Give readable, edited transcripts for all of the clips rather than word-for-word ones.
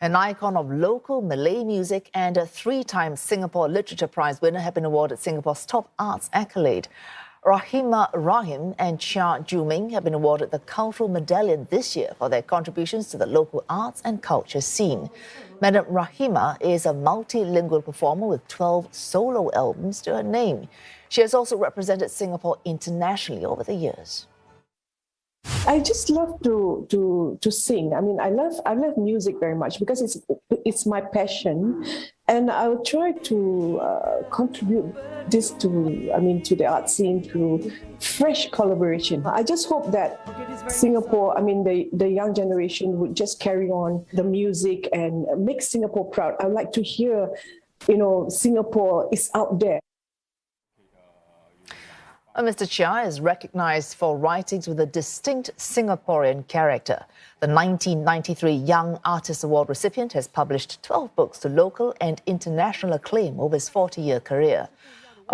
An icon of local Malay music and a three-time Singapore Literature Prize winner have been awarded Singapore's top arts accolade. Rahimah Rahim and Chia Ming have been awarded the Cultural Medallion this year for their contributions to the local arts and culture scene. Madam Rahimah is a multilingual performer with 12 solo albums to her name. She has also represented Singapore internationally over the years. I just love to sing. I mean, I love music very much because it's my passion, and I'll try to contribute this to the art scene through fresh collaboration. I just hope that Singapore, the young generation would just carry on the music and make Singapore proud. I'd like to hear, Singapore is out there. Mr. Chia is recognized for writings with a distinct Singaporean character. The 1993 Young Artist Award recipient has published 12 books to local and international acclaim over his 40-year career.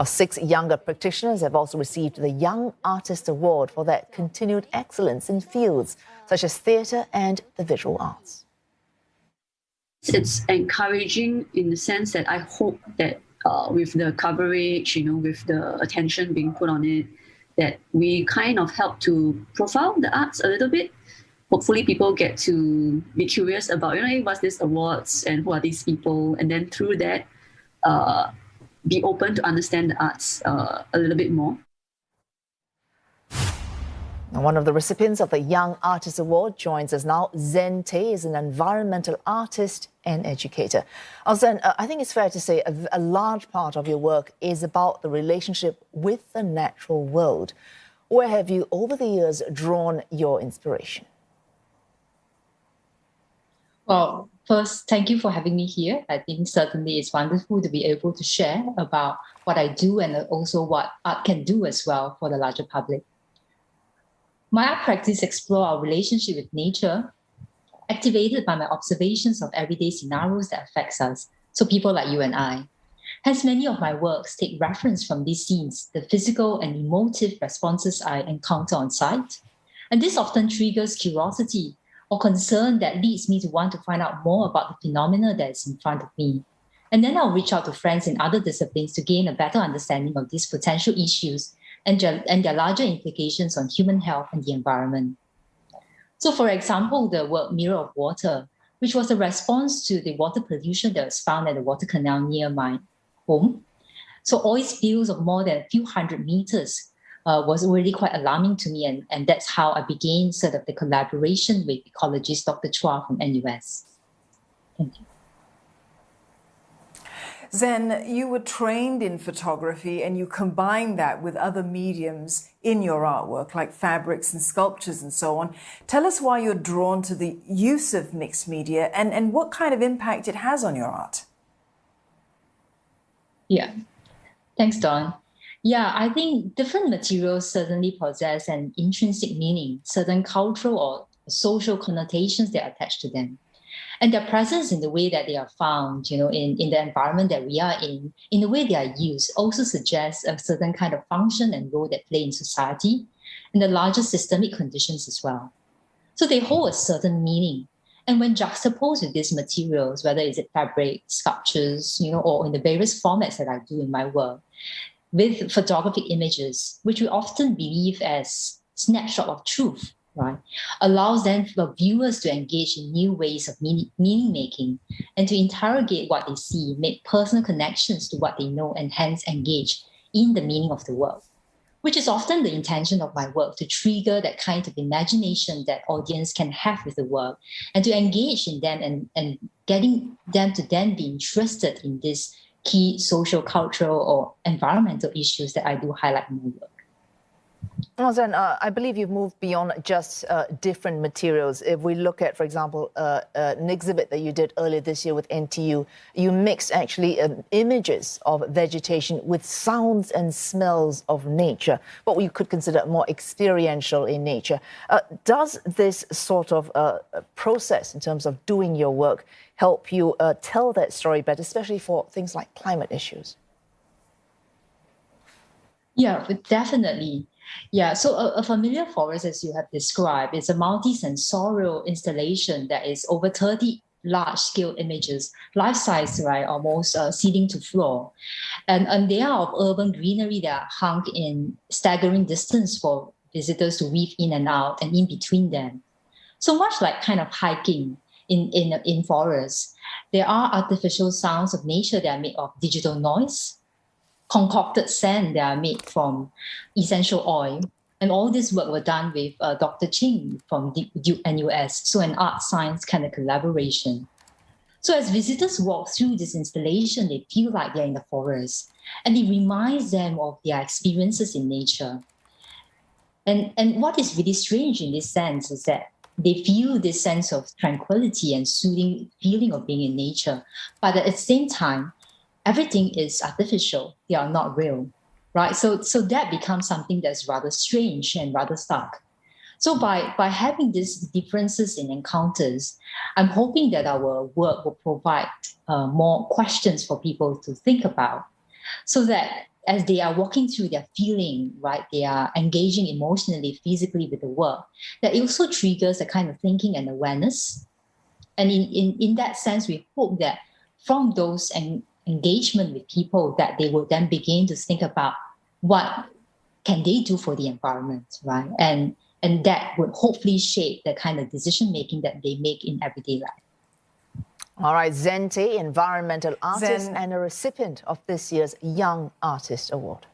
6 younger practitioners have also received the Young Artist Award for their continued excellence in fields such as theatre and the visual arts. It's encouraging in the sense that I hope that with the coverage, with the attention being put on it, that we kind of help to profile the arts a little bit. Hopefully people get to be curious about, what's this awards and who are these people? And then through that, be open to understand the arts a little bit more. One of the recipients of the Young Artist Award joins us now. Zen Teh is an environmental artist and educator. Zen, I think it's fair to say a large part of your work is about the relationship with the natural world. Where have you, over the years, drawn your inspiration? Well, first, thank you for having me here. I think certainly it's wonderful to be able to share about what I do and also what art can do as well for the larger public. My art practice explores our relationship with nature, activated by my observations of everyday scenarios that affects us, so people like you and I. Hence, many of my works take reference from these scenes, the physical and emotive responses I encounter on site. And this often triggers curiosity or concern that leads me to want to find out more about the phenomena that is in front of me. And then I'll reach out to friends in other disciplines to gain a better understanding of these potential issues and their larger implications on human health and the environment. So, for example, the work Mirror of Water, which was a response to the water pollution that was found at the water canal near my home. So oil spills of more than a few hundred meters was really quite alarming to me, and that's how I began sort of the collaboration with ecologist Dr. Chia from NUS. Thank you. Zen, you were trained in photography and you combined that with other mediums in your artwork, like fabrics and sculptures and so on. Tell us why you're drawn to the use of mixed media and what kind of impact it has on your art. Yeah, thanks, Dawn. Yeah, I think different materials certainly possess an intrinsic meaning, certain cultural or social connotations that are attached to them. And their presence in the way that they are found, in the environment that we are in the way they are used, also suggests a certain kind of function and role that play in society and the larger systemic conditions as well. So they hold a certain meaning. And when juxtaposed with these materials, whether it's fabric, sculptures, or in the various formats that I do in my work, with photographic images, which we often believe as snapshot of truth, right, allows then for viewers to engage in new ways of meaning-making and to interrogate what they see, make personal connections to what they know, and hence engage in the meaning of the work, which is often the intention of my work, to trigger that kind of imagination that audience can have with the work and to engage in them and getting them to then be interested in these key social, cultural, or environmental issues that I do highlight in my work. Well, Zen, I believe you've moved beyond just different materials. If we look at, for example, an exhibit that you did earlier this year with NTU, you mixed actually images of vegetation with sounds and smells of nature, what we could consider more experiential in nature. Does this sort of process in terms of doing your work help you tell that story better, especially for things like climate issues? Yeah, definitely. Yeah, so a familiar forest, as you have described, is a multi-sensorial installation that is over 30 large-scale images, life-size, right, almost ceiling to floor. And they are of urban greenery that are hung in staggering distance for visitors to weave in and out and in between them. So much like kind of hiking in forests, there are artificial sounds of nature that are made of digital noise, concocted scent that are made from essential oil. And all this work were done with Dr. Ching from Duke NUS, so an art science kind of collaboration. So as visitors walk through this installation, they feel like they're in the forest, and it reminds them of their experiences in nature. And what is really strange in this sense is that they feel this sense of tranquility and soothing feeling of being in nature. But at the same time, everything is artificial. They are not real, right? So that becomes something that's rather strange and rather stark. So by having these differences in encounters, I'm hoping that our work will provide more questions for people to think about, so that as they are walking through their feeling, right, they are engaging emotionally, physically with the work, that it also triggers a kind of thinking and awareness. And in that sense, we hope that from those engagement with people, that they will then begin to think about what can they do for the environment, right? And that would hopefully shape the kind of decision-making that they make in everyday life. All right, Zen Teh, environmental artist Zen. and a recipient of this year's Young Artist Award.